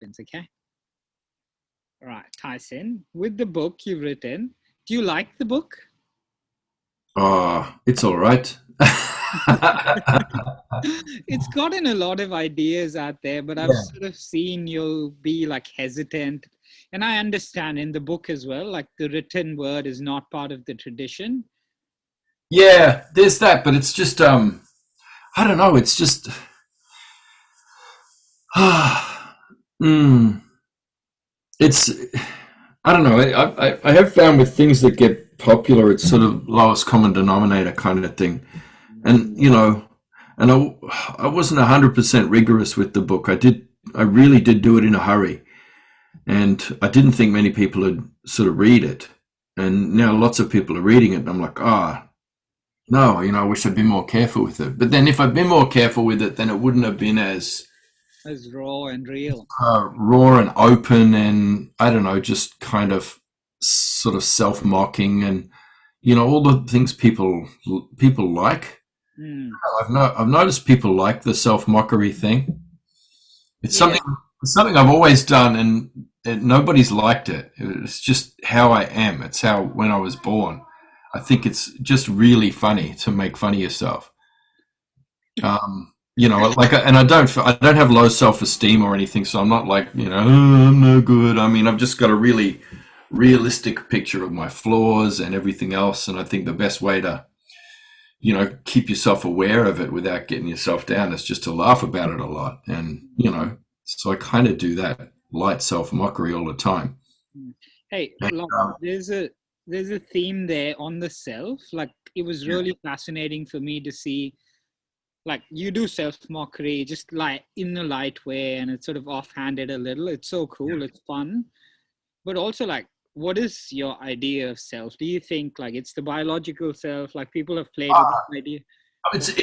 Okay. All right, Tyson, with the book you've written, do you like the book? Oh, it's all right. It's gotten a lot of ideas out there, but I've Yeah. sort of seen you'll be like hesitant. And I understand in the book as well, like the written word is not part of the tradition. Yeah, there's that, but it's just I don't know, it's just mm, it's I don't know. I have found with things that get popular, it's sort of lowest common denominator kind of thing. And and I wasn't 100% rigorous with the book. I really did do it in a hurry, and I didn't think many people would sort of read it. And now lots of people are reading it, and I'm like, no, I wish I'd been more careful with it. But then if I'd been more careful with it, then it wouldn't have been as As raw and real. raw and open, and I don't know, just kind of sort of self-mocking, and all the things people like. Mm, I've noticed people like the self-mockery thing. It's yeah. something I've always done, and nobody's liked it. It's just how I am. It's how when I was born. I think it's just really funny to make fun of yourself. And I don't have low self-esteem or anything, so I'm not like, "Oh, I'm no good." I mean, I've just got a really realistic picture of my flaws and everything else, and I think the best way to, keep yourself aware of it without getting yourself down is just to laugh about it a lot. And, so I kind of do that light self-mockery all the time. Mm. Hey, And, look, there's a theme there on the self. Like it was yeah, really fascinating for me to see like you do self mockery just like in a light way and it's sort of offhanded a little. It's so cool, it's fun. But also like what is your idea of self? Do you think like it's the biological self? Like people have played with this idea. it's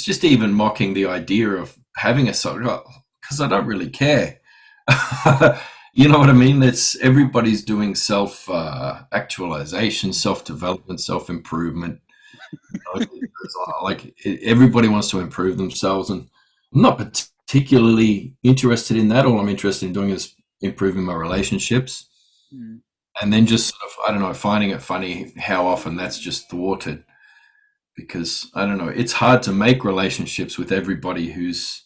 just even mocking the idea of having a soul, because I don't really care. You know what I mean? It's everybody's doing self actualization, self development, self improvement. Like everybody wants to improve themselves, and I'm not particularly interested in that. All I'm interested in doing is improving my relationships, Mm, and then just sort of, I don't know, finding it funny how often that's just thwarted, because I don't know, it's hard to make relationships with everybody who's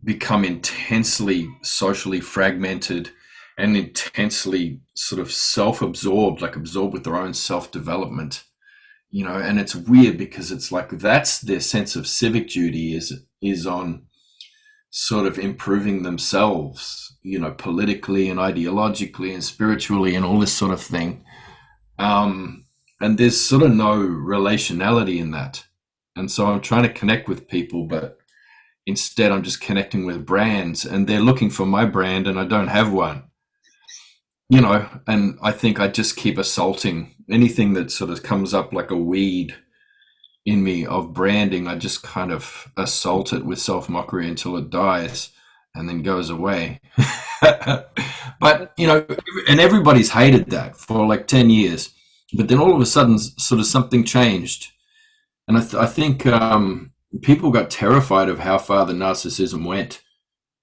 become intensely socially fragmented and intensely sort of self-absorbed, like absorbed with their own self-development. And it's weird because it's like that's their sense of civic duty is on sort of improving themselves, politically and ideologically and spiritually and all this sort of thing. And there's sort of no relationality in that. And so I'm trying to connect with people, but instead I'm just connecting with brands, and they're looking for my brand and I don't have one. And I think I just keep assaulting anything that sort of comes up like a weed in me of branding. I just kind of assault it with self mockery until it dies and then goes away. But, and everybody's hated that for like 10 years. But then all of a sudden, sort of something changed. And I think people got terrified of how far the narcissism went,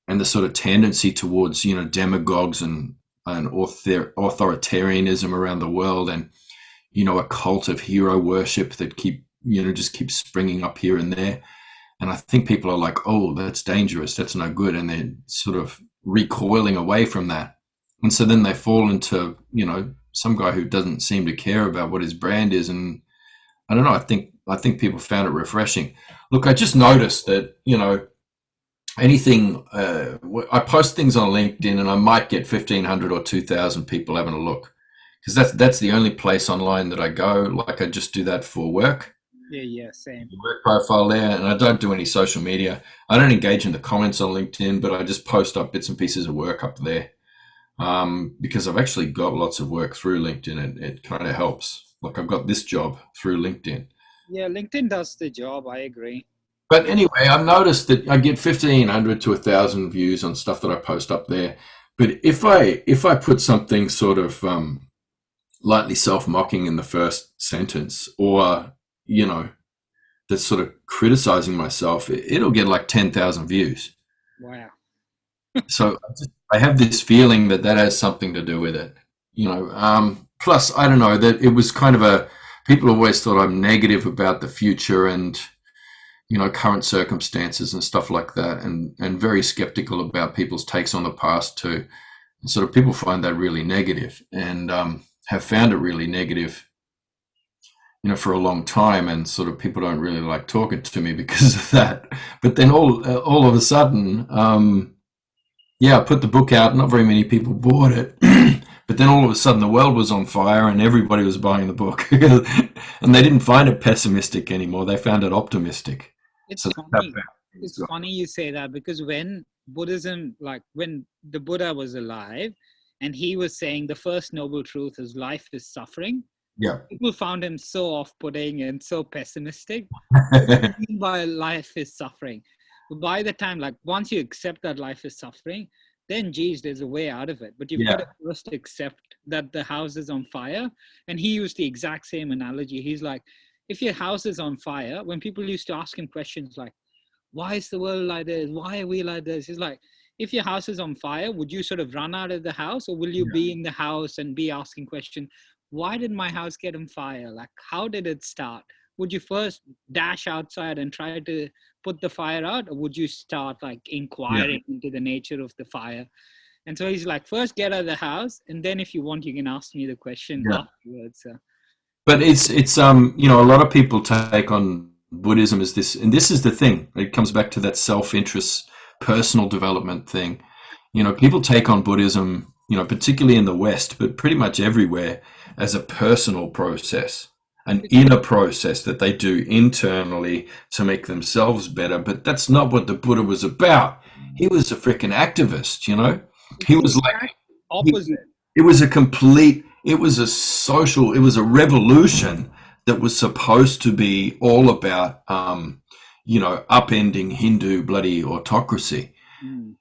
and the sort of tendency towards, demagogues and authoritarianism around the world, and, a cult of hero worship that just keeps springing up here and there. And I think people are like, oh, that's dangerous, that's no good. And they're sort of recoiling away from that. And so then they fall into, some guy who doesn't seem to care about what his brand is. And I don't know, I think people found it refreshing. Look, I just noticed that, anything, I post things on LinkedIn and I might get 1,500 or 2,000 people having a look, because that's the only place online that I go. Like I just do that for work, yeah, yeah, same. work profile there, and I don't do any social media. I don't engage in the comments on LinkedIn, but I just post up bits and pieces of work up there, because I've actually got lots of work through LinkedIn, and it kind of helps. Like I've got this job through LinkedIn. Yeah, LinkedIn does the job, I agree. But anyway, I've noticed that I get 1,500 to 1,000 views on stuff that I post up there. But if I put something sort of lightly self-mocking in the first sentence, or that's sort of criticizing myself, it'll get like 10,000 views. Wow. So I have this feeling that that has something to do with it. Plus, I don't know, that it was kind of people always thought I'm negative about the future and, current circumstances and stuff like that, and very skeptical about people's takes on the past too. And sort of people find that really negative and have found it really negative, for a long time. And sort of people don't really like talking to me because of that. But then all of a sudden, yeah, I put the book out. Not very many people bought it. But then all of a sudden the world was on fire and everybody was buying the book. And they didn't find it pessimistic anymore. They found it optimistic. It's So that's funny. It's funny you say that, because when Buddhism, like when the Buddha was alive and he was saying the first noble truth is life is suffering, yeah. people found him so off-putting and so pessimistic. What do you mean by life is suffering? But by the time, like once you accept that life is suffering, then geez, there's a way out of it. But you've got Yeah. to first accept that the house is on fire. And he used the exact same analogy. He's like, if your house is on fire, when people used to ask him questions like, why is the world like this? Why are we like this? He's like, if your house is on fire, would you sort of run out of the house, or will you Yeah. be in the house and be asking questions? Why did my house get on fire? Like, how did it start? Would you first dash outside and try to put the fire out, or would you start like Yeah. inquiring into the nature of the fire? And so he's like, first get out of the house, and then if you want, you can ask me the question Yeah. afterwards. So, But it's a lot of people take on Buddhism as this, and this is the thing. It comes back to that self-interest, personal development thing. People take on Buddhism, particularly in the West, but pretty much everywhere, as a personal process, an inner process that they do internally to make themselves better. But that's not what the Buddha was about. He was a freaking activist. it's He the was like, exact opposite. it was a complete, it was a social, it was a revolution that was supposed to be all about, upending Hindu bloody autocracy, Mm.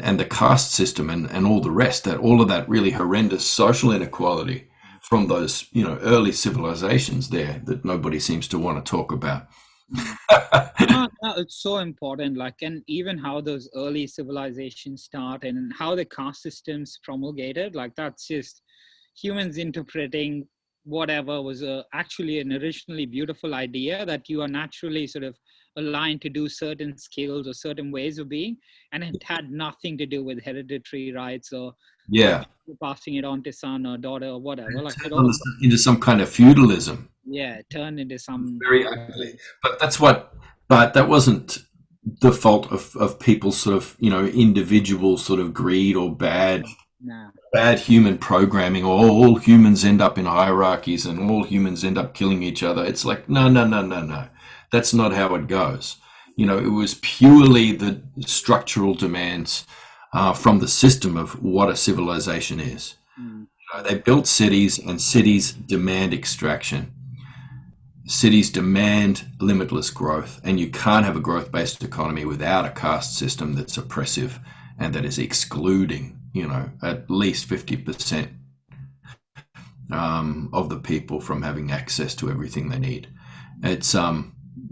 and the caste system and all the rest, that all of that really horrendous social inequality from those, early civilizations there that nobody seems to want to talk about. Mm. No, no, it's so important. Like, and even how those early civilizations start and how the caste systems promulgated, like that's just humans interpreting whatever was actually an originally beautiful idea, that you are naturally sort of aligned to do certain skills or certain ways of being, and it had nothing to do with hereditary rights or like Yeah. passing it on to son or daughter or whatever. Like it all, Turned into some kind of feudalism. yeah, turned into some. Very ugly. But that wasn't the fault of people's sort of, individual sort of greed or Nah. bad human programming, or all humans end up in hierarchies and all humans end up killing each other. It's like, no, no, no, no, no. That's not how it goes. It was purely the structural demands from the system of what a civilization is. Mm. They built cities, and cities demand extraction. Cities demand limitless growth, and you can't have a growth-based economy without a caste system that's oppressive and that is excluding, at least 50% of the people from having access to everything they need. It's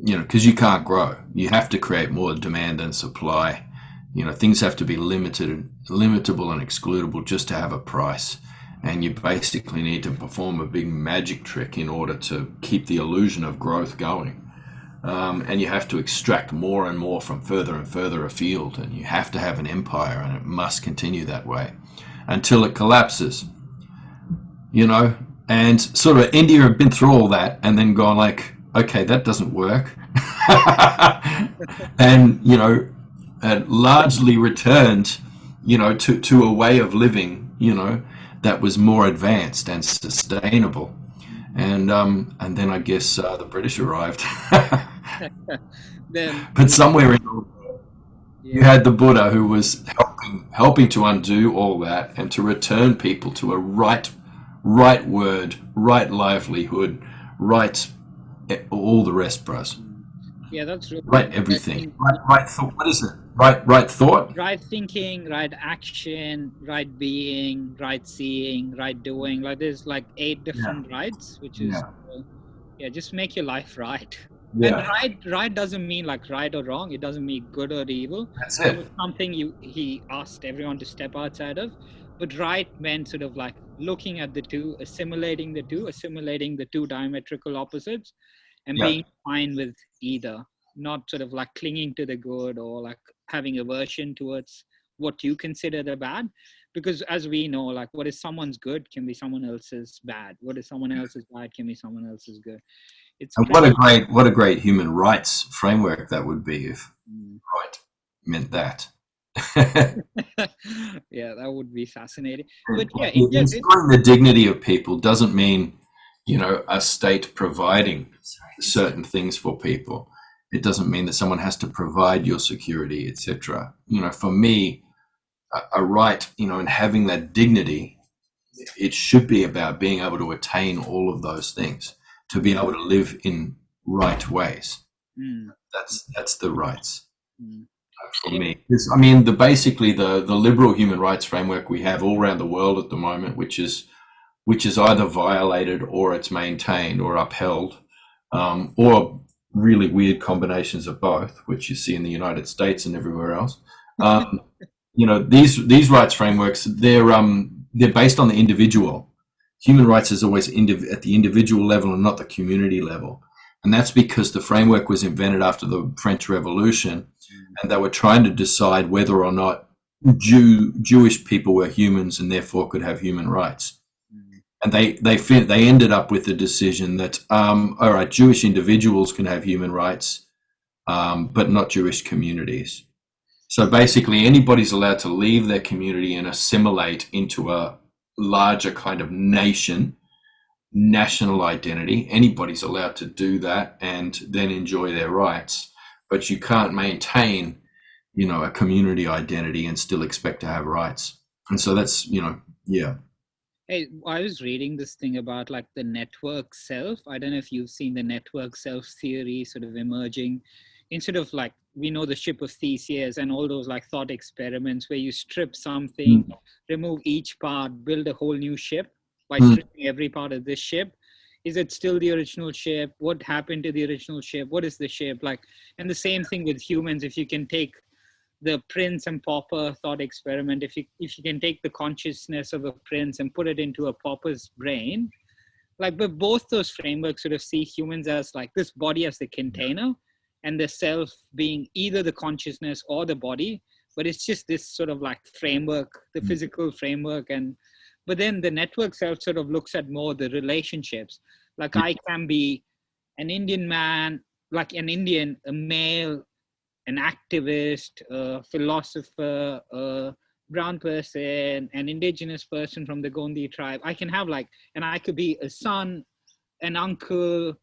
because you can't grow. You have to create more demand than supply. Things have to be limitable and excludable just to have a price. And you basically need to perform a big magic trick in order to keep the illusion of growth going. And you have to extract more and more from further and further afield. And you have to have an empire, and it must continue that way until it collapses. And sort of India have been through all that and then gone like, okay, that doesn't work. And, largely returned, to a way of living, that was more advanced and sustainable. And then I guess the British arrived. Then, But somewhere in, you yeah. had the Buddha who was helping to undo all that and to return people to a right word, right livelihood, right all the rest, bros. Yeah, that's really Right I everything. think Right thought. What is it? Right thought? right thinking, right action, right being, right seeing, right doing. Like there's like eight Yeah. different rights, which is Yeah. yeah, just make your life right. And Yeah, right doesn't mean like right or wrong. It doesn't mean good or evil. that's It it. was something he asked everyone to step outside of. But right meant sort of like looking at the two, assimilating the two diametrical opposites, and Yeah. being fine with either, not sort of like clinging to the good or like having aversion towards what you consider the bad. Because as we know, like what is someone's good can be someone else's bad. What is someone else's bad can be someone else's good. It's And pretty. what a great human rights framework that would be if Mm. right meant that. Yeah, that would be fascinating. But yeah, India did. Ensuring the dignity of people doesn't mean, a state providing certain things for people. It doesn't mean that someone has to provide your security, etc. For me, a right, and having that dignity, it should be about being able to attain all of those things, to be able to live in right ways. Mm, That's the rights mm. for Yeah. me. I mean, basically the liberal human rights framework we have all around the world at the moment, which is either violated or it's maintained or upheld, or really weird combinations of both, which you see in the United States and everywhere else. These rights frameworks, they're based on the individual. Human rights is always at the individual level and not the community level, and that's because the framework was invented after the French Revolution, and they were trying to decide whether or not Jewish people were humans and therefore could have human rights. Mm, And they ended up with the decision that all right, Jewish individuals can have human rights, but not Jewish communities. So basically, anybody's allowed to leave their community and assimilate into a larger kind of national identity. Anybody's allowed to do that and then enjoy their rights, but you can't maintain, a community identity and still expect to have rights. And so that's, yeah. Hey, I was reading this thing about like the network self. I don't know if you've seen the network self theory sort of emerging. Instead of like, we know the ship of Theseus and all those like thought experiments where you strip something, Mm. remove each part, build a whole new ship by Mm. stripping every part of this ship. Is it still the original ship? What happened to the original ship? What is the ship like? And the same thing with humans. If you can take the prince and pauper thought experiment, if you can take the consciousness of a prince and put it into a pauper's brain, like, but both those frameworks sort of see humans as like this body as the container, and the self being either the consciousness or the body, but it's just this sort of like framework, the physical framework. And but then the network self sort of looks at more the relationships. Like I can be an Indian man, like an Indian, a male, an activist, a philosopher, a brown person, an indigenous person from the Gondi tribe. I can have like, and I could be a son, an uncle,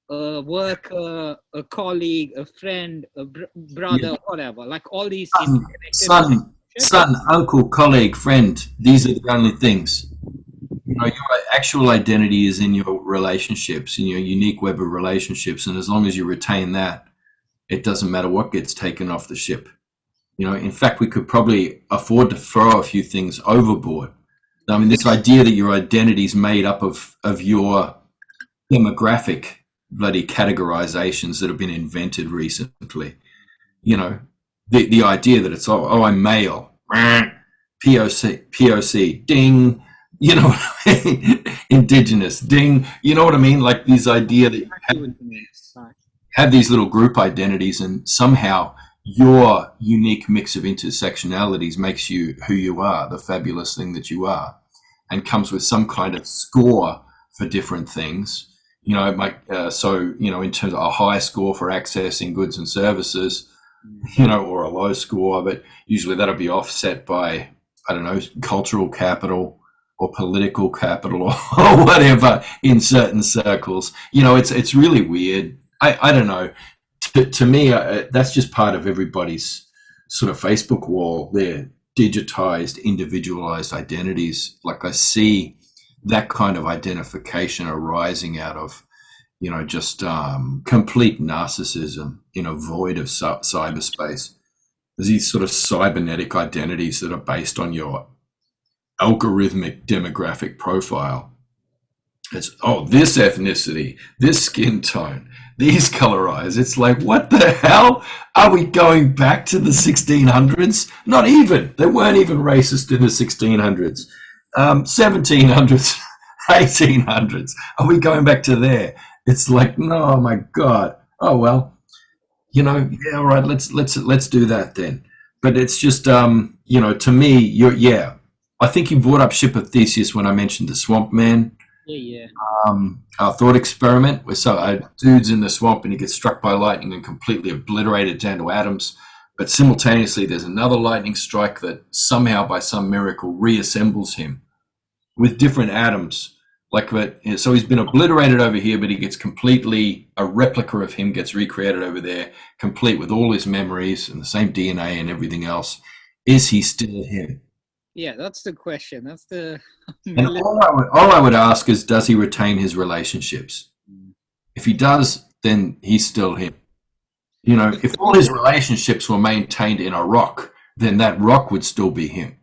a worker, a colleague, a friend, a Yeah. brother, whatever. Like all these Son, interconnected son, relationships. son, uncle, colleague, friend. These are the only things. Your actual identity is in your relationships, in your unique web of relationships, and as long as you retain that, it doesn't matter what gets taken off the ship. In fact, we could probably afford to throw a few things overboard. I mean, this idea that your identity is made up of your demographic bloody categorizations that have been invented recently. You know, the idea that it's I'm male, POC, ding. What I mean? Indigenous, ding. You know what I mean? Like this idea that you have these little group identities, and somehow your unique mix of intersectionalities makes you who you are, the fabulous thing that you are, and comes with some kind of score for different things. In terms of a high score for accessing goods and services, or a low score, but usually that'll be offset by, I don't know, cultural capital or political capital or whatever in certain circles. It's really weird. I don't know. To me, that's just part of everybody's sort of Facebook wall. Their digitized, individualized identities. Like I see that kind of identification arising out of, just complete narcissism in a void of cyberspace. There's these sort of cybernetic identities that are based on your algorithmic demographic profile. It's, this ethnicity, this skin tone, these color eyes. It's like, what the hell? Are we going back to the 1600s? Not even. They weren't even racist in the 1600s. 1700s, 1800s. Are we going back to there? It's like, no, oh my God. Oh, well, yeah, all right, let's do that then. But it's just, to me, yeah. I think you brought up Ship of Theseus when I mentioned the Swamp Man Yeah, yeah, our thought experiment where a dude's in the swamp and he gets struck by lightning and completely obliterated down to atoms. But simultaneously, there's another lightning strike that somehow, by some miracle, reassembles him with different atoms. So he's been obliterated over here, but he gets completely a replica of him gets recreated over there, complete with all his memories and the same DNA and everything else. Is he still him? yeah. That's the question. That's the And million. all I would ask is, does he retain his relationships? If he does, then he's still him. If all his relationships were maintained in a rock, then that rock would still be him.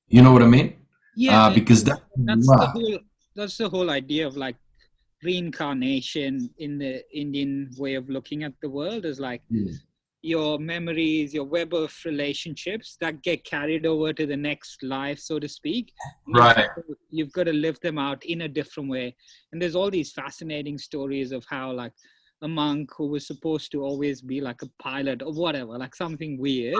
You know what I mean? Yeah, and Because that's the whole that's the whole idea of like reincarnation in the Indian way of looking at the world is like your memories, your web of relationships that get carried over to the next life, so to speak. And right. You've got to live them out in a different way. And there's all these fascinating stories of how like a monk who was supposed to always be like a pilot or whatever, like something weird,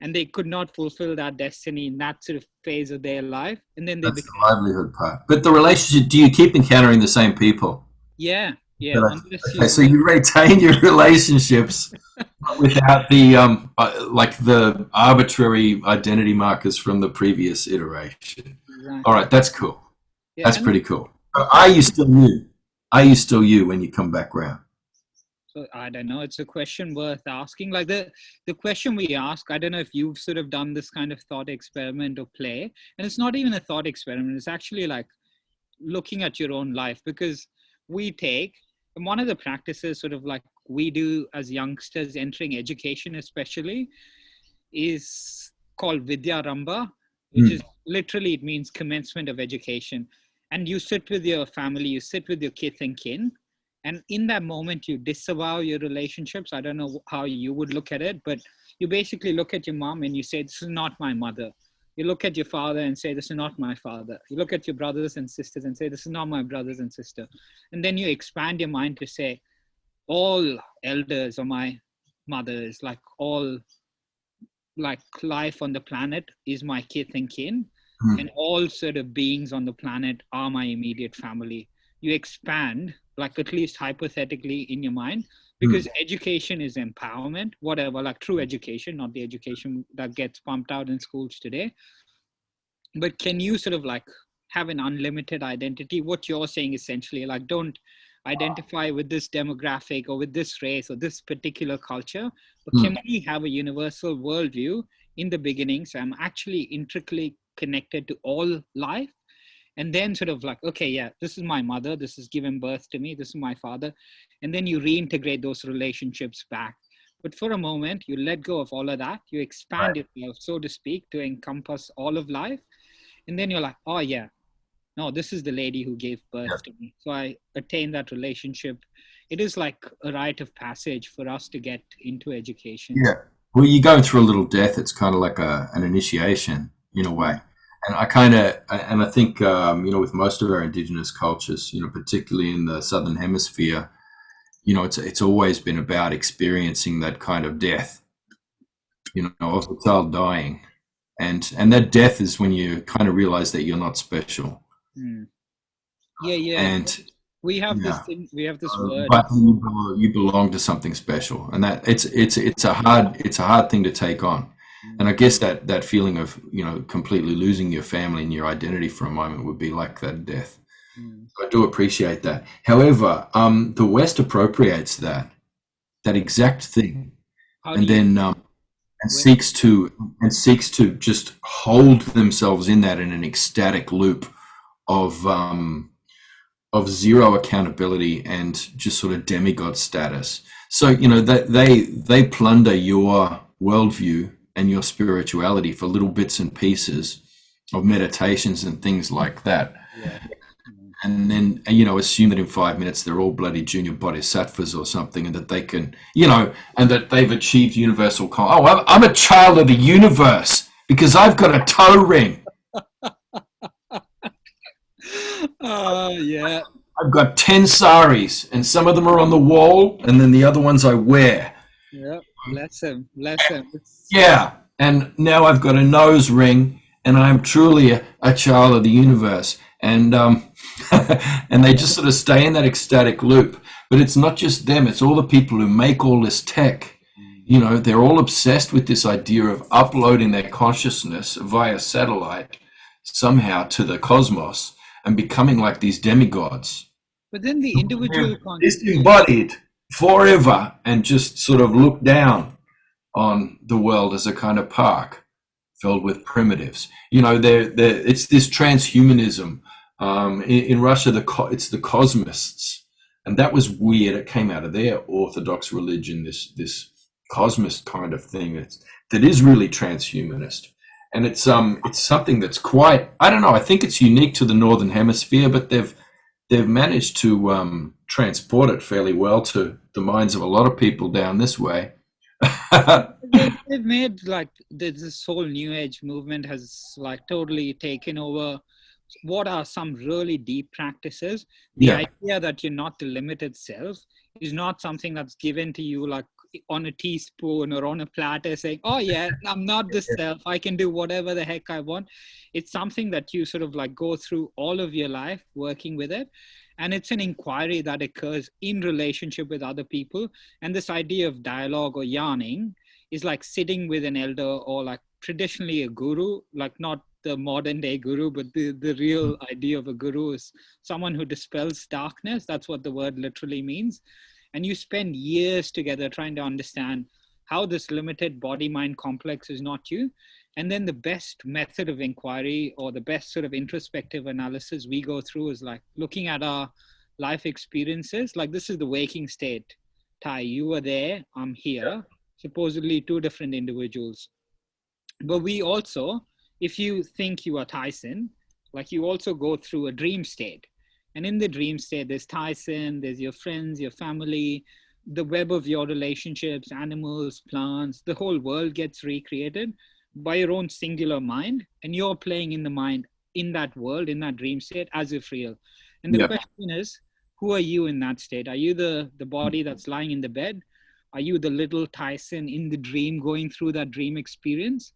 and they could not fulfill that destiny in that sort of phase of their life. And then they That's the became, livelihood part. But the relationship, do you keep encountering the same people? yeah, yeah, unless Okay, you so work. you retain your relationships without the like the arbitrary identity markers from the previous iteration. All Exactly. right, that's cool. Yeah, That's and pretty cool. the Are you fascinating. still you? Are you still you when you come back round? So I don't know. It's a question worth asking. Like the question we ask, I don't know if you've sort of done this kind of thought experiment or play. And it's not even a thought experiment. It's actually like looking at your own life because we take and one of the practices sort of like we do as youngsters entering education especially is called Vidya Ramba, which is Mm. literally it means commencement of education. And you sit with your family, you sit with your kith and kin, and in that moment you disavow your relationships. I don't know how you would look at it, but you basically look at your mom and you say, "This is not my mother." You look at your father and say, "This is not my father." You look at your brothers and sisters and say, "This is not my brothers and sister." And then you expand your mind to say, all elders are my mothers, like all like life on the planet is my kith and kin, Mm. and all sort of beings on the planet are my immediate family. You expand, like at least hypothetically in your mind, Mm. because education is empowerment, whatever, like true education, not the education that gets pumped out in schools today. But can you sort of like have an unlimited identity? What you're saying essentially, like don't identify with this demographic or with this race or this particular culture, but can Mm. we have a universal worldview in the beginning? So I'm actually intricately connected to all life. And then sort of like, okay, yeah, this is my mother, this is given birth to me, this is my father. And then you reintegrate those relationships back. But for a moment, you let go of all of that. You expand yourself, so to speak, to encompass all of life. And then you're like, oh, yeah, no, this is the lady who gave birth to me. So I attain that relationship. It is like a rite of passage for us to get into education. Yeah. Well, you're going through a little death. It's kind of like an initiation in a way. And I think, with most of our indigenous cultures, particularly in the southern hemisphere, it's always been about experiencing that kind of death, of the child dying, and that death is when you kind of realize that you're not special, Hmm. Yeah, yeah. and We have this yeah, thing, we have this word. but you belong to something special, and that it's a hard thing to take on. And I guess that feeling of completely losing your family and your identity for a moment would be like that death. Mm. I do appreciate that. However, the West appropriates that exact thing, How do and you, then and when, seeks to just hold themselves in that in an ecstatic loop of zero accountability and just sort of demigod status. So that they plunder your worldview and your spirituality for little bits and pieces of meditations and things like that. yeah. and then assume that in 5 minutes they're all bloody junior bodhisattvas or something, and that they can, and that they've achieved universal oh, I'm a child of the universe because I've got a toe ring. Yeah. I've got 10 saris, and some of them are on the wall, and then the other ones I wear. Yeah. Bless him. Bless him. Yeah, and now I've got a nose ring, and I'm truly a child of the universe. And and they just sort of stay in that ecstatic loop. But it's not just them; it's all the people who make all this tech. They're all obsessed with this idea of uploading their consciousness via satellite somehow to the cosmos and becoming like these demigods. But then the individual Disembodied forever and just sort of look down on the world as a kind of park filled with primitives. It's this transhumanism. In Russia, it's the cosmists, and that was weird. It came out of their orthodox religion. This cosmist kind of thing that is really transhumanist, and it's something that's quite, I don't know. I think it's unique to the Northern Hemisphere, but they've managed to transport it fairly well to the minds of a lot of people down this way. they've made like this whole new age movement has like totally taken over what are some really deep practices. The idea that you're not the limited self is not something that's given to you like on a teaspoon or on a platter saying, oh yeah, I'm not the self, I can do whatever the heck I want. It's something that you sort of like go through all of your life working with it. And it's an inquiry that occurs in relationship with other people. And this idea of dialogue or yarning is like sitting with an elder or like traditionally a guru, like not the modern day guru, but the real idea of a guru is someone who dispels darkness. That's what the word literally means. And you spend years together trying to understand how this limited body-mind complex is not you. And then the best method of inquiry or the best sort of introspective analysis we go through is like looking at our life experiences. Like this is the waking state. Ty, you were there, I'm here, supposedly two different individuals. But we also, if you think you are Tyson, like you also go through a dream state. And in the dream state, there's Tyson, there's your friends, your family, the web of your relationships, animals, plants, the whole world gets recreated by your own singular mind. And you're playing in the mind, in that world, in that dream state, as if real. And the question is, who are you in that state? Are you the body that's lying in the bed? Are you the little Tyson in the dream going through that dream experience?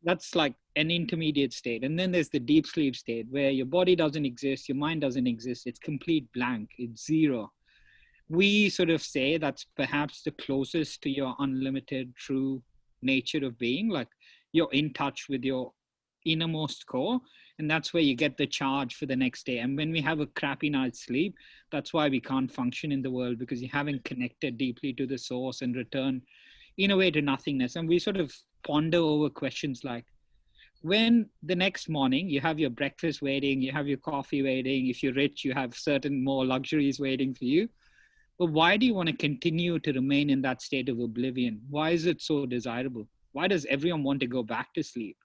That's like an intermediate state. And then there's the deep sleep state where your body doesn't exist, your mind doesn't exist. It's complete blank. It's zero. We sort of say that's perhaps the closest to your unlimited true nature of being. Like you're in touch with your innermost core, and that's where you get the charge for the next day. And when we have a crappy night's sleep, that's why we can't function in the world, because you haven't connected deeply to the source and returned in a way to nothingness. And we sort of ponder over questions like, when the next morning you have your breakfast waiting, you have your coffee waiting, if you're rich, you have certain more luxuries waiting for you. But why do you want to continue to remain in that state of oblivion? Why is it so desirable? Why does everyone want to go back to sleep?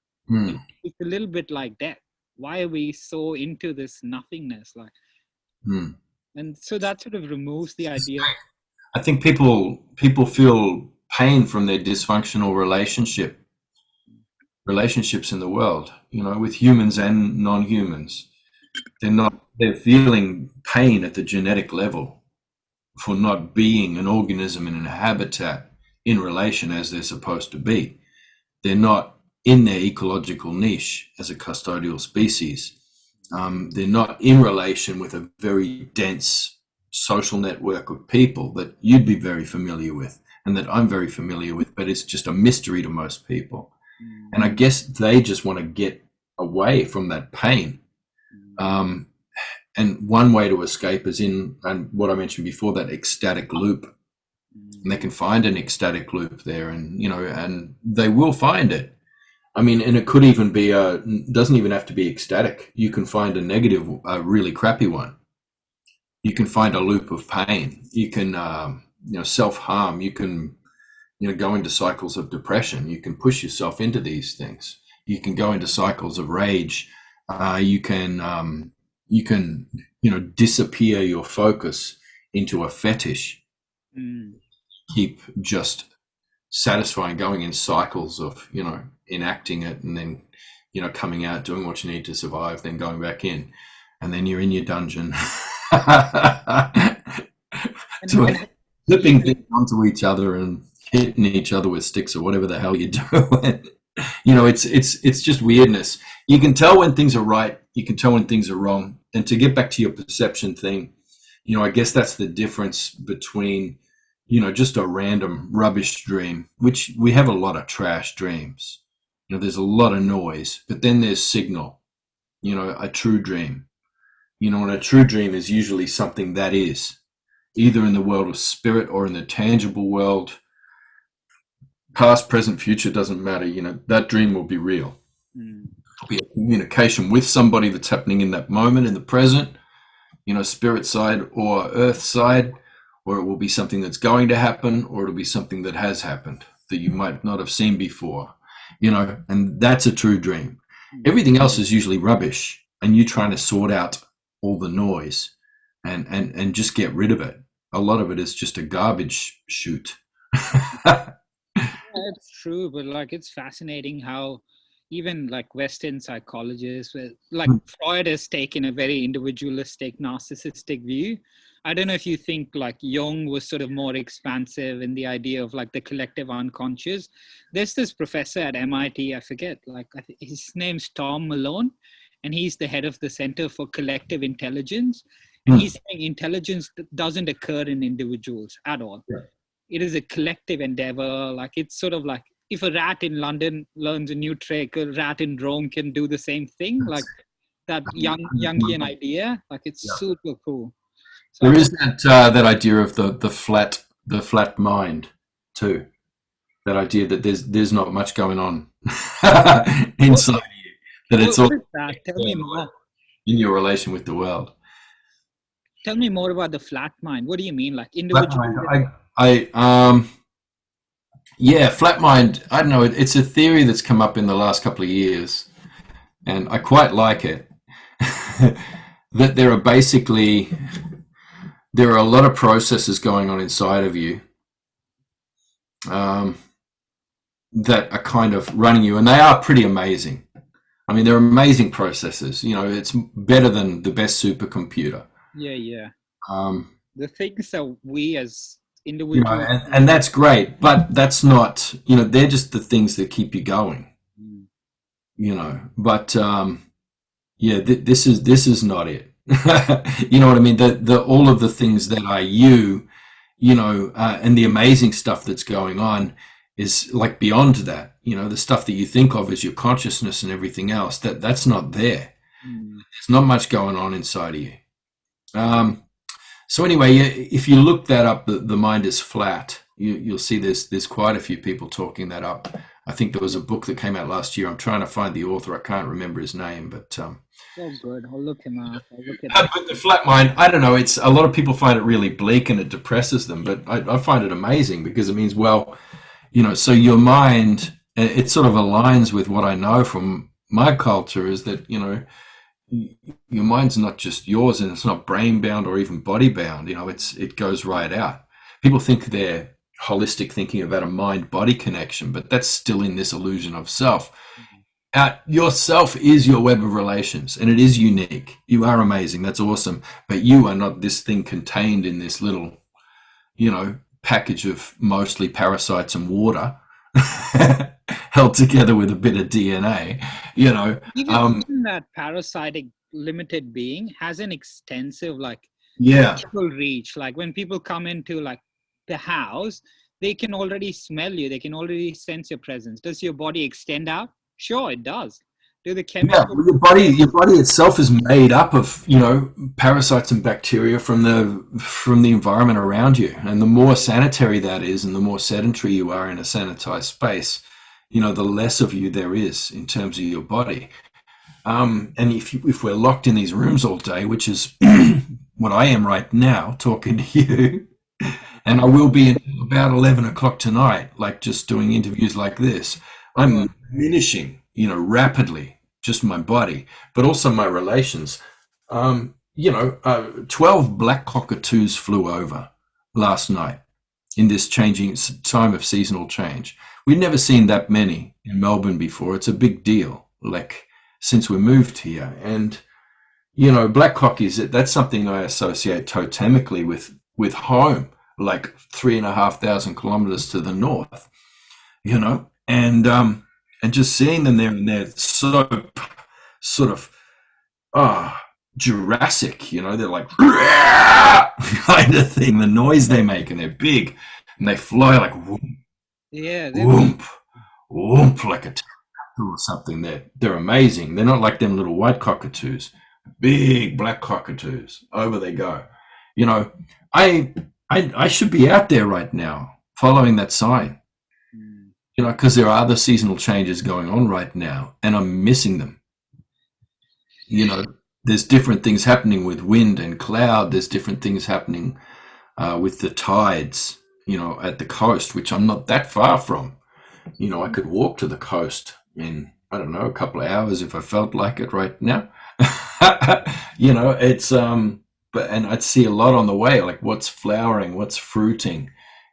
It's a little bit like death. Why are we so into this nothingness? And so that sort of removes the idea. I think people feel pain from their dysfunctional relationships in the world, with humans and non-humans. They're feeling pain at the genetic level for not being an organism in a habitat in relation as they're supposed to be. They're not in their ecological niche as a custodial species. They're not in relation with a very dense social network of people that you'd be very familiar with and that I'm very familiar with, but it's just a mystery to most people. And I guess they just want to get away from that pain. And one way to escape is in, and what I mentioned before, that ecstatic loop. And they can find an ecstatic loop there, and and they will find it. I mean, and it could even be doesn't even have to be ecstatic. You can find a negative, a really crappy one. You can find a loop of pain. You can, self-harm. You can, go into cycles of depression. You can push yourself into these things. You can go into cycles of rage. You can, you can, disappear your focus into a fetish, Mm. keep just satisfying, going in cycles of, enacting it, and then, coming out, doing what you need to survive, then going back in, and then you're in your dungeon. And Flipping things onto each other and hitting each other with sticks or whatever the hell you're doing. It's just weirdness. You can tell when things are right. You can tell when things are wrong. And to get back to your perception thing, I guess that's the difference between, just a random rubbish dream, which we have a lot of trash dreams. There's a lot of noise, but then there's signal, a true dream. And a true dream is usually something that is either in the world of spirit or in the tangible world. Past, present, future doesn't matter. That dream will be real. Mm. It'll be a communication with somebody that's happening in that moment in the present, spirit side or earth side, or it will be something that's going to happen, or it'll be something that has happened that you might not have seen before, and that's a true dream. Everything else is usually rubbish, and you're trying to sort out all the noise and just get rid of it. A lot of it is just a garbage chute. Yeah, it's true, but like it's fascinating how even like Western psychologists, like Freud has taken a very individualistic, narcissistic view. I don't know if you think like Jung was sort of more expansive in the idea of like the collective unconscious. There's this professor at MIT, I forget, like his name's Tom Malone, and he's the head of the Center for Collective Intelligence. And he's saying intelligence doesn't occur in individuals at all. Yeah. It is a collective endeavor. Like it's sort of like if a rat in London learns a new trick, a rat in Rome can do the same thing. Like that Jungian idea. Like it's super cool. So There is that idea of the flat mind too. That idea that there's not much going on inside you. That it's all what is that? Tell me more. In your relation with the world. Tell me more about the flat mind. What do you mean, like Flat individual? mind. Yeah, flat mind. I don't know. It's a theory that's come up in the last couple of years, and I quite like it. That there are a lot of processes going on inside of you that are kind of running you, and they are pretty amazing. I mean, they're amazing processes. It's better than the best supercomputer. Yeah. The things that we as individuals, and that's great, but that's not. They're just the things that keep you going. But this is not it. You know what I mean? The all of the things that are you, and the amazing stuff that's going on is like beyond that. The stuff that you think of as your consciousness and everything else, that's not there. There's not much going on inside of you. So anyway, if you look that up, the mind is flat. You'll see there's quite a few people talking that up. I think there was a book that came out last year. I'm trying to find the author. I can't remember his name, but oh good. I'll look him up. But the flat mind, I don't know. It's a lot of people find it really bleak and it depresses them, but I find it amazing because it means, well, so your mind, it sort of aligns with what I know from my culture is that, your mind's not just yours and it's not brain bound or even body bound. It goes right out. People think they're holistic thinking about a mind-body connection, but that's still in this illusion of self. Yourself is your web of relations, and it is unique. You are amazing. That's awesome. But you are not this thing contained in this little, package of mostly parasites and water held together with a bit of DNA, Even that parasitic limited being has an extensive people reach. Like when people come into like the house, they can already smell you. They can already sense your presence. Does your body extend out? Sure, it does. Do the chemicals? Yeah, your body itself is made up of parasites and bacteria from the environment around you, and the more sanitary that is, and the more sedentary you are in a sanitized space, the less of you there is in terms of your body. And if we're locked in these rooms all day, which is what I am right now, talking to you, and I will be until about 11 o'clock tonight, like just doing interviews like this, I'm diminishing, rapidly, just my body, but also my relations. 12 black cockatoos flew over last night in this changing time of seasonal change. We've never seen that many in Melbourne before. It's a big deal, like since we moved here. And, black cockies, that's something I associate totemically with home, like 3,500 kilometers to the north, and just seeing them there and they're so sort of Jurassic, they're like kind of thing. The noise they make, and they're big, and they fly like whoomp, Yeah, whoomp, whoomp, like a turtle or something. They're amazing. They're not like them little white cockatoos. Big black cockatoos. Over they go. I should be out there right now following that sign. Because there are other seasonal changes going on right now, and I'm missing them. There's different things happening with wind and cloud. There's different things happening with the tides, at the coast, which I'm not that far from. I could walk to the coast in, I don't know, a couple of hours if I felt like it right now. It's, and I'd see a lot on the way, like what's flowering, what's fruiting,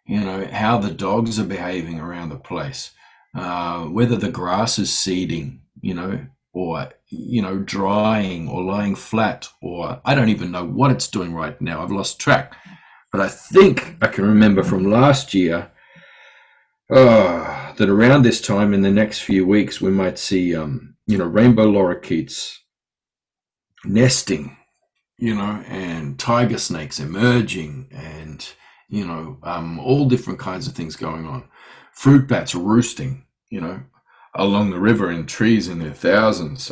how the dogs are behaving around the place, whether the grass is seeding, or drying or lying flat, or I don't even know what it's doing right now. I've lost track, but I think I can remember from last year that around this time in the next few weeks we might see rainbow lorikeets nesting, and tiger snakes emerging, and all different kinds of things going on, fruit bats roosting, along the river in trees in their thousands.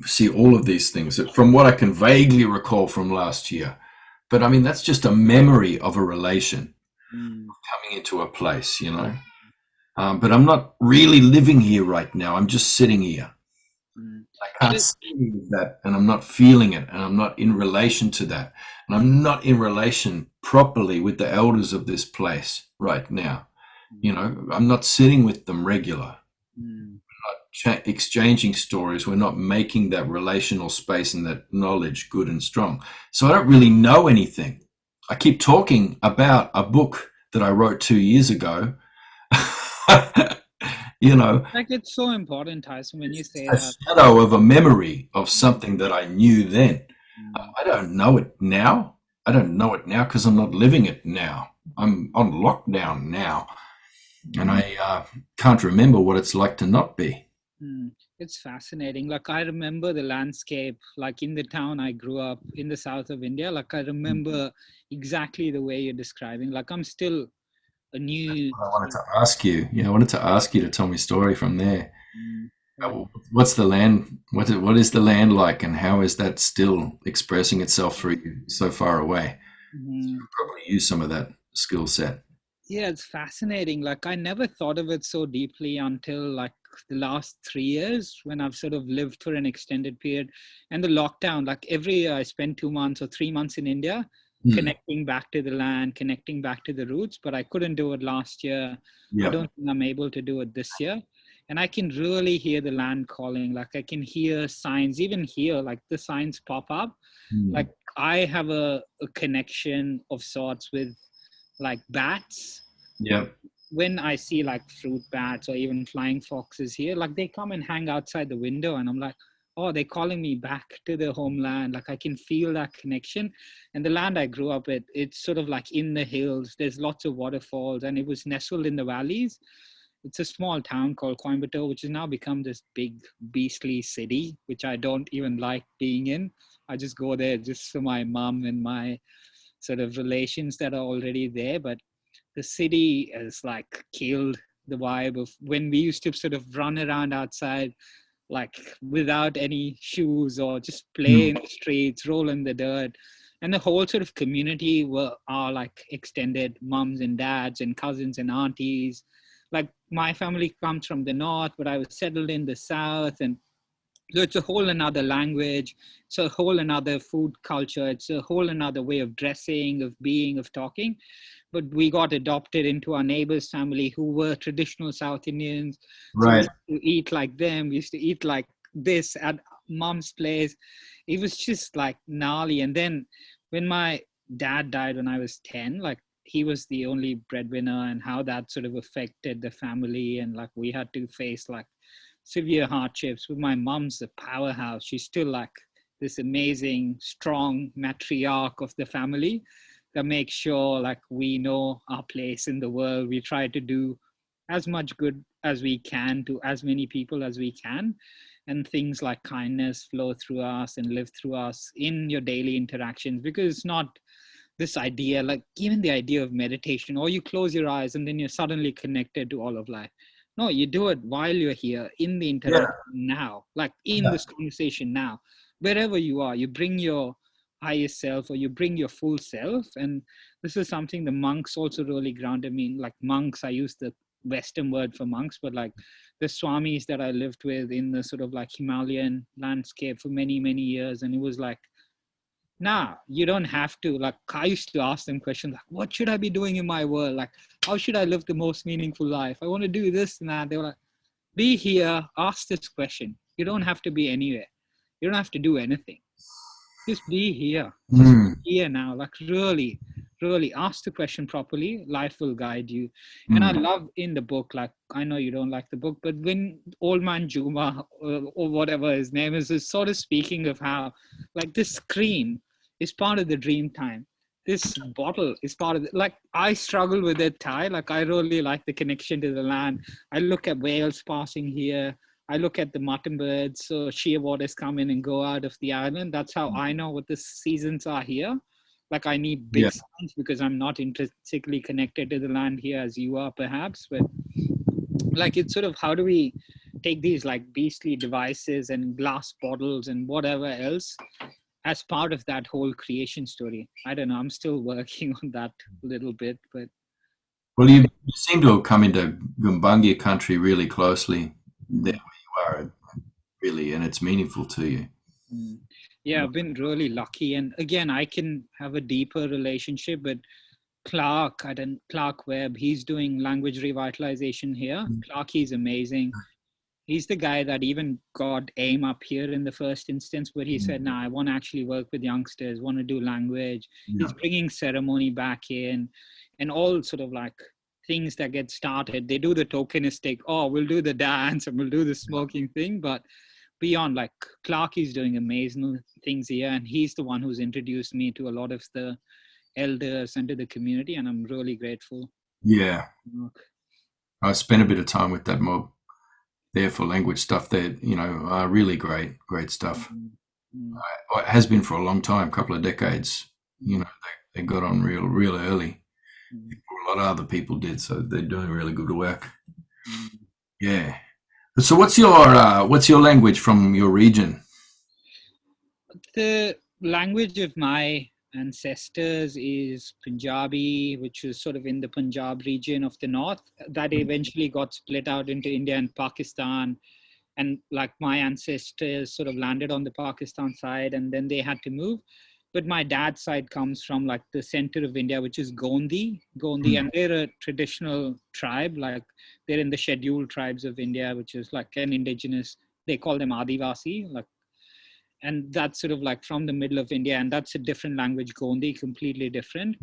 See all of these things from what I can vaguely recall from last year. But I mean, that's just a memory of a relation coming into a place, But I'm not really living here right now. I'm just sitting here. I can't see that, and I'm not feeling it, and I'm not in relation to that. And I'm not in relation properly with the elders of this place right now. I'm not sitting with them regular. We're not exchanging stories. We're not making that relational space and that knowledge good and strong. So I don't really know anything. I keep talking about a book that I wrote 2 years ago. Like it's so important, Tyson, when you say a that. shadow of a memory of something that I knew then. I don't know it now. I don't know it now because I'm not living it now. I'm on lockdown now. And I can't remember what it's like to not be. It's fascinating. Like I remember the landscape, like in the town I grew up in the south of India. Like I remember exactly the way you're describing. Like I'm still a new. I wanted to ask you. Yeah, I wanted to ask you to tell me a story from there. Right. What's the land? What is the land like, and how is that still expressing itself for you so far away? Probably use some of that skill set. Yeah, it's fascinating. Like I never thought of it so deeply until like the last 3 years when I've sort of lived for an extended period. And the lockdown, like every year I spend 2 months or 3 months in India, connecting back to the land, connecting back to the roots, but I couldn't do it last year. I Yeah. don't think I'm able to do it this year. And I can really hear the land calling. Like I can hear signs, even here, like the signs pop up. Like I have a connection of sorts with like bats. Yeah. When I see like fruit bats or even flying foxes here, like they come and hang outside the window and I'm like, oh, they're calling me back to the homeland. Like I can feel that connection. And the land I grew up with, it's sort of like in the hills. There's lots of waterfalls and it was nestled in the valleys. It's a small town called Coimbatore, which has now become this big beastly city, which I don't even like being in. I just go there just for my mom and my sort of relations that are already there. But the city has like killed the vibe of when we used to sort of run around outside like without any shoes or just play in the streets, roll in the dirt. And the whole sort of community are like extended mums and dads and cousins and aunties. Like my family comes from the north, but I was settled in the south. And so it's a whole another language. It's a whole another food culture. It's a whole another way of dressing, of being, of talking. But we got adopted into our neighbor's family who were traditional South Indians. So we Right. used to eat like them. We used to eat like this. And mom's place. It was just like gnarly. And then when my dad died when I was 10, like he was the only breadwinner, and how that sort of affected the family. And like we had to face like severe hardships. With my mom's a powerhouse. She's still like this amazing, strong matriarch of the family that makes sure like we know our place in the world. We try to do as much good as we can to as many people as we can, and things like kindness flow through us and live through us in your daily interactions, because it's not this idea, like even the idea of meditation, or you close your eyes and then you're suddenly connected to all of life. No, you do it while you're here in the Yeah. interaction now, like in this conversation now, wherever you are, you bring your highest self, or you bring your full self. And this is something the monks also really grounded me in. Like monks, I use the Western word for monks, but like the swamis that I lived with in the sort of like Himalayan landscape for many, many years. And it was like, nah, you don't have to. Like I used to ask them questions like, what should I be doing in my world? Like, how should I live the most meaningful life? I want to do this and that. They were like, be here, ask this question. You don't have to be anywhere. You don't have to do anything. Just be here. Just Mm, be here now. Like really, really ask the question properly. Life will guide you. And I mm. love in the book, like I know you don't like the book, but when Old Man Juma or whatever his name is sort of speaking of how like this screen is part of the dream time. This bottle is part of it. Like I struggle with it, Ty. Like I really like the connection to the land. I look at whales passing here. I look at the mutton birds, so shearwaters come in and go out of the island. That's how I know what the seasons are here. Like I need Yeah. big signs because I'm not intrinsically connected to the land here as you are, perhaps. But like it's sort of how do we take these like beastly devices and glass bottles and whatever else as part of that whole creation story? I don't know. I'm still working on that a little bit, but Well, you seem to have come into Gumbaynggirr country really closely there mm, where you are, really, and it's meaningful to you. mm. Yeah, I've been really lucky. And again, I can have a deeper relationship, but Clark Webb, he's doing language revitalization here. Clark, he's amazing. He's the guy that even got AIM up here in the first instance, but he said, nah, I want to actually work with youngsters, want to do language. He's Yeah. bringing ceremony back in and all sort of like things that get started. They do the tokenistic, oh, we'll do the dance and we'll do the smoking thing. But beyond, like Clark is doing amazing things here. And he's the one who's introduced me to a lot of the elders and to the community. And I'm really grateful. Yeah. I spent a bit of time with that mob there for language stuff. They're, really great stuff. Mm, mm, It has been for a long time, a couple of decades. They got on real early mm, before a lot of other people did, so they're doing really good work. mm. Yeah. So what's your language from your region? The language of my ancestors is Punjabi, which is sort of in the Punjab region of the north. That eventually got split out into India and Pakistan. And like my ancestors sort of landed on the Pakistan side and then they had to move. But my dad's side comes from like the center of India, which is Gondi, Mm. and they're a traditional tribe. Like they're in the scheduled tribes of India, which is like an indigenous, they call them Adivasi, like, and that's sort of like from the middle of India, and that's a different language, Gondi, completely different.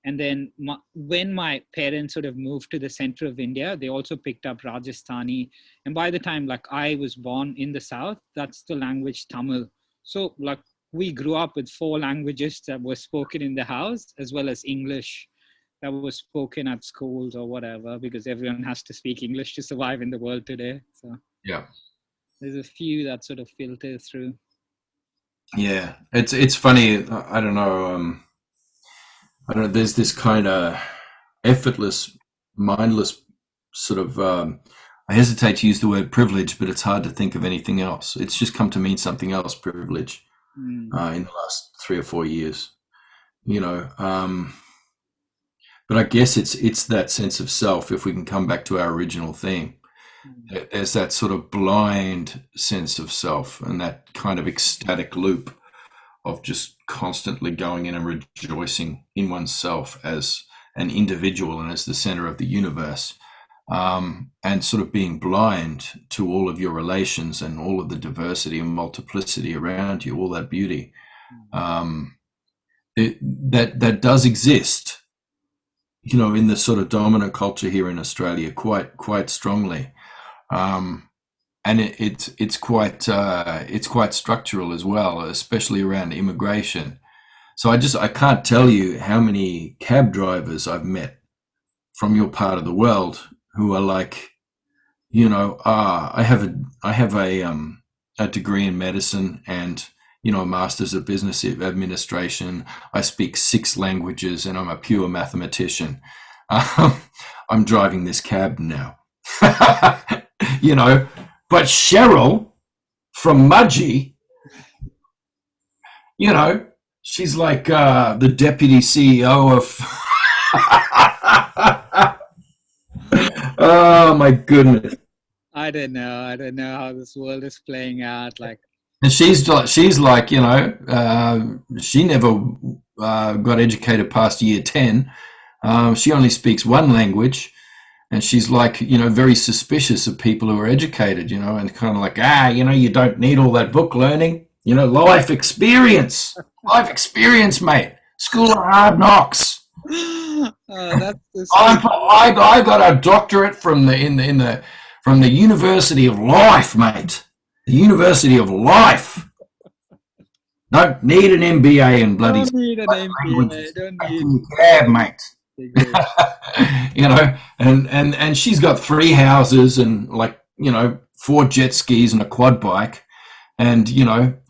And then when my parents sort of moved to the center of India, they also picked up Rajasthani. And by the time like I was born in the south, that's the language Tamil. So like we grew up with four languages that were spoken in the house, as well as English that was spoken at schools or whatever, because everyone has to speak English to survive in the world today. So Yeah. there's a few that sort of filter through. Yeah. It's funny. I don't know. I don't know. There's this kind of effortless, mindless sort of. I hesitate to use the word privilege, but it's hard to think of anything else. It's just come to mean something else. Privilege Mm, in the last 3 or 4 years. You know. But I guess it's that sense of self. If we can come back to our original theme, mm, there's that sort of blind sense of self and that kind of ecstatic loop of just constantly going in and rejoicing in oneself as an individual and as the center of the universe. and sort of being blind to all of your relations and all of the diversity and multiplicity around you, all that beauty. That does exist, in the sort of dominant culture here in Australia quite strongly, and it's quite structural as well, especially around immigration. So I can't tell you how many cab drivers I've met from your part of the world who are like, I have a degree in medicine and a master's of business administration. I speak 6 languages and I'm a pure mathematician. I'm driving this cab now, But Cheryl from Mudgee, she's like the deputy CEO of. Oh my goodness! I don't know how this world is playing out. Like, and she's like, she never got educated past year 10. She only speaks 1 language, and she's like, very suspicious of people who are educated, and kind of like, you don't need all that book learning, life experience, mate. School of hard knocks. That's I got a doctorate from the University of Life, mate. The University of Life. Don't need an MBA in bloody. Don't need an MBA. Don't need cab, mate. And she's got 3 houses and 4 jet skis and a quad bike, and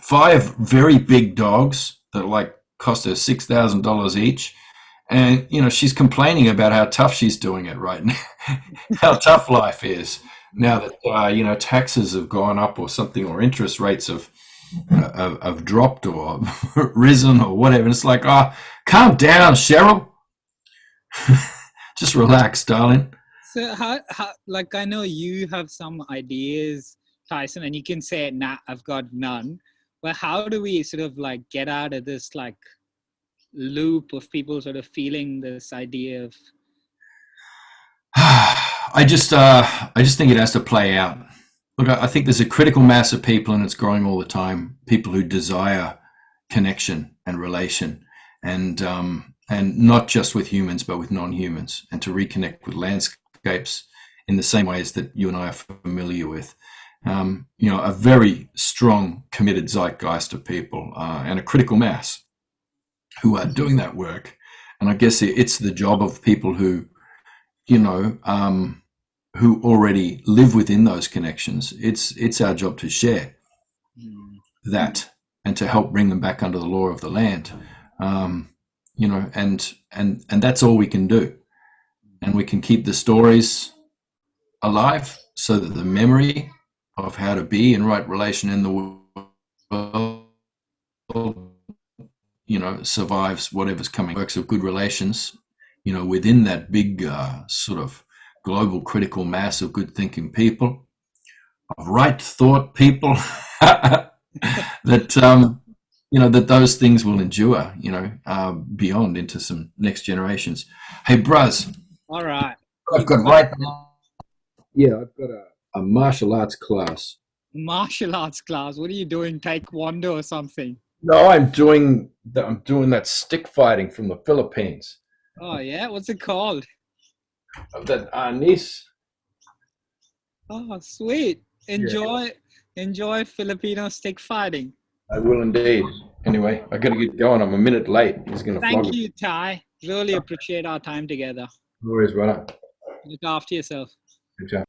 5 very big dogs that cost her $6,000 each. And she's complaining about how tough she's doing it right now, how tough life is now that taxes have gone up or something, or interest rates have dropped or risen or whatever. It's like, calm down, Cheryl. Just relax, darling. So how I know you have some ideas, Tyson, and you can say, nah, I've got none. But how do we sort of get out of this loop of people sort of feeling this idea of? I just think it has to play out. Look, I think there's a critical mass of people, and it's growing all the time. People who desire connection and relation, and not just with humans, but with non-humans, and to reconnect with landscapes in the same ways that you and I are familiar with. A very strong, committed zeitgeist of people, and a critical mass who are doing that work. And I guess it's the job of people who, who already live within those connections. It's our job to share that and to help bring them back under the law of the land. And that's all we can do. And we can keep the stories alive so that the memory of how to be in right relation in the world, survives whatever's coming. Works of good relations, within that big sort of global critical mass of good thinking people, of right thought people, that that those things will endure, beyond into some next generations. Hey, Bruz. All right. I've got I've got a martial arts class. Martial arts class? What are you doing? Taekwondo or something? No, I'm doing that stick fighting from the Philippines. Oh yeah, what's it called? That arnis. Oh, sweet. Enjoy Filipino stick fighting. I will indeed. Anyway, I got to get going. I'm a minute late. He's going to Thank you, Ty. Really appreciate our time together. No worries, brother. Look after yourself. Good job.